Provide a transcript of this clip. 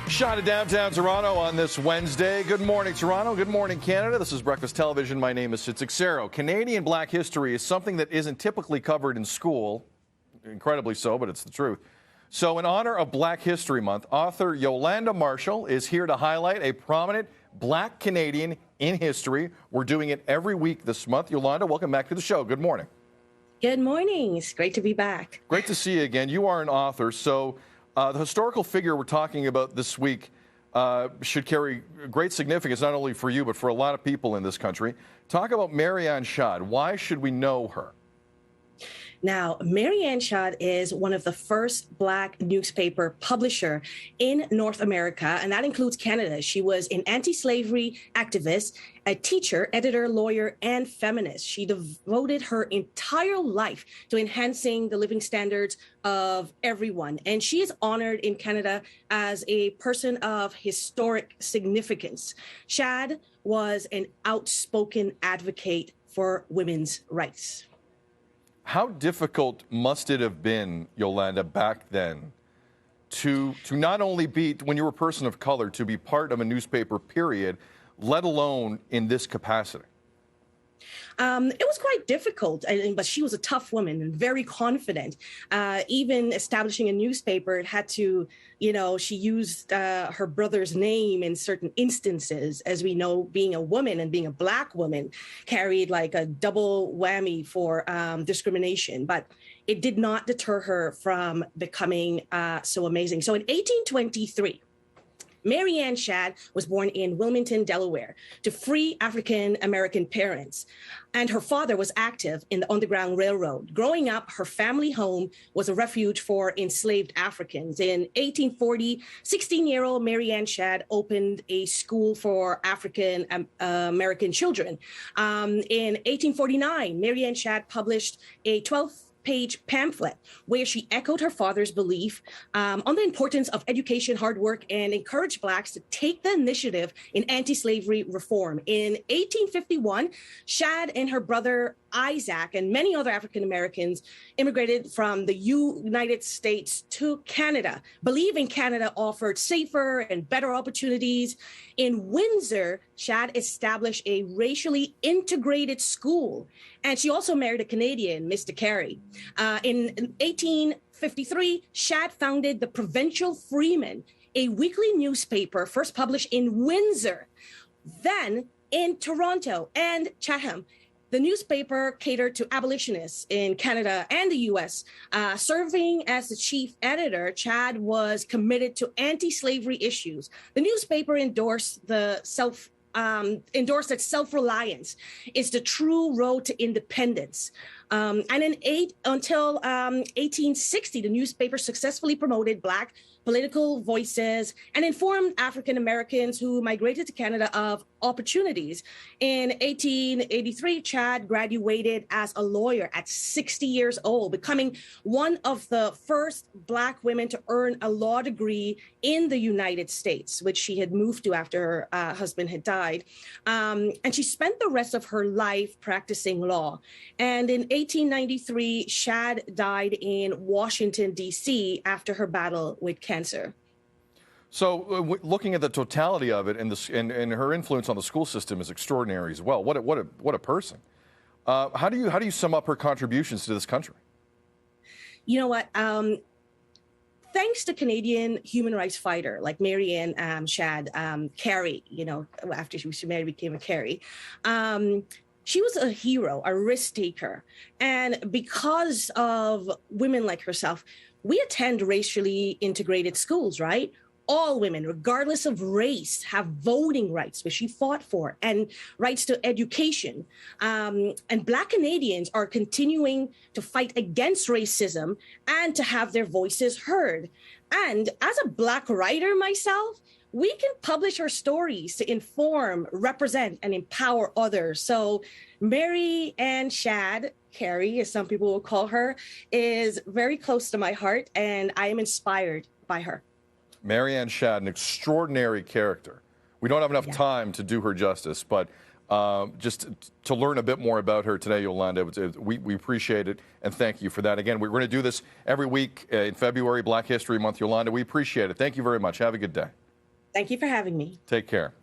Shot of downtown Toronto on this Wednesday. Good morning, Toronto. Good morning, Canada. This is Breakfast Television. My name is Sid Seixeiro. Canadian Black history is something that isn't typically covered in school. Incredibly so, but it's the truth. So in honor of Black History Month, author Yolanda Marshall is here to highlight a prominent Black Canadian in history. We're doing it every week this month. Yolanda, welcome back to the show. Good morning. Good morning. It's great to be back. Great to see you again. You are an author, so the historical figure we're talking about this week should carry great significance, not only for you, but for a lot of people in this country. Talk about Marianne Shad. Why should we know her? Now, Marianne Shad is one of the first Black newspaper publisher in North America, and that includes Canada. She was an anti-slavery activist, a teacher, editor, lawyer, and feminist. She devoted her entire life to enhancing the living standards of everyone. And she is honored in Canada as a person of historic significance. Shad was an outspoken advocate for women's rights. How difficult must it have been, Yolanda, back then to not only be, when you were a person of color, to be part of a newspaper, period, let alone in this capacity? It was quite difficult, but she was a tough woman and very confident. Even establishing a newspaper, it had to, she used her brother's name in certain instances. As we know, being a woman and being a Black woman carried like a double whammy for discrimination. But it did not deter her from becoming so amazing. So in 1823, Marianne Shad was born in Wilmington, Delaware, to free African-American parents, and her father was active in the Underground Railroad. Growing up, her family home was a refuge for enslaved Africans. In 1840, 16-year-old Marianne Shad opened a school for African-American children. In 1849, Marianne Shad published a 12-page pamphlet where she echoed her father's belief on the importance of education, hard work, and encouraged Blacks to take the initiative in anti-slavery reform. In 1851, Shad and her brother Isaac and many other African Americans immigrated from the United States to Canada, believing Canada offered safer and better opportunities. In Windsor, Shad established a racially integrated school, and she also married a Canadian, Mr. Carey. In 1853, Shad founded the Provincial Freeman, a weekly newspaper first published in Windsor, then in Toronto and Chatham. The newspaper catered to abolitionists in Canada and the U.S. Serving as the chief editor, Shad was committed to anti-slavery issues. The newspaper endorsed that self-reliance is the true road to independence. Until 1860, the newspaper successfully promoted Black political voices and informed African Americans who migrated to Canada of opportunities. In 1883, Shad graduated as a lawyer at 60 years old, becoming one of the first Black women to earn a law degree in the United States, which she had moved to after her husband had died. And she spent the rest of her life practicing law. And in 1893, Shad died in Washington, D.C. after her battle with cancer. So looking at the totality of it and her influence on the school system is extraordinary as well. What a person. How do you sum up her contributions to this country? You know what? Thanks to Canadian human rights fighter like Marianne Shad, Carey, after she was married, became a Carey. She was a hero, a risk taker. And because of women like herself, we attend racially integrated schools, right? All women, regardless of race, have voting rights, which she fought for, and rights to education. And Black Canadians are continuing to fight against racism and to have their voices heard. And as a Black writer myself, we can publish our stories to inform, represent, and empower others. So Marianne Shad, Carey, as some people will call her, is very close to my heart, and I am inspired by her. Marianne Shad, an extraordinary character. We don't have enough time to do her justice, but just to learn a bit more about her today, Yolanda, we appreciate it, and thank you for that. Again, we're going to do this every week in February, Black History Month. Yolanda, we appreciate it. Thank you very much. Have a good day. Thank you for having me. Take care.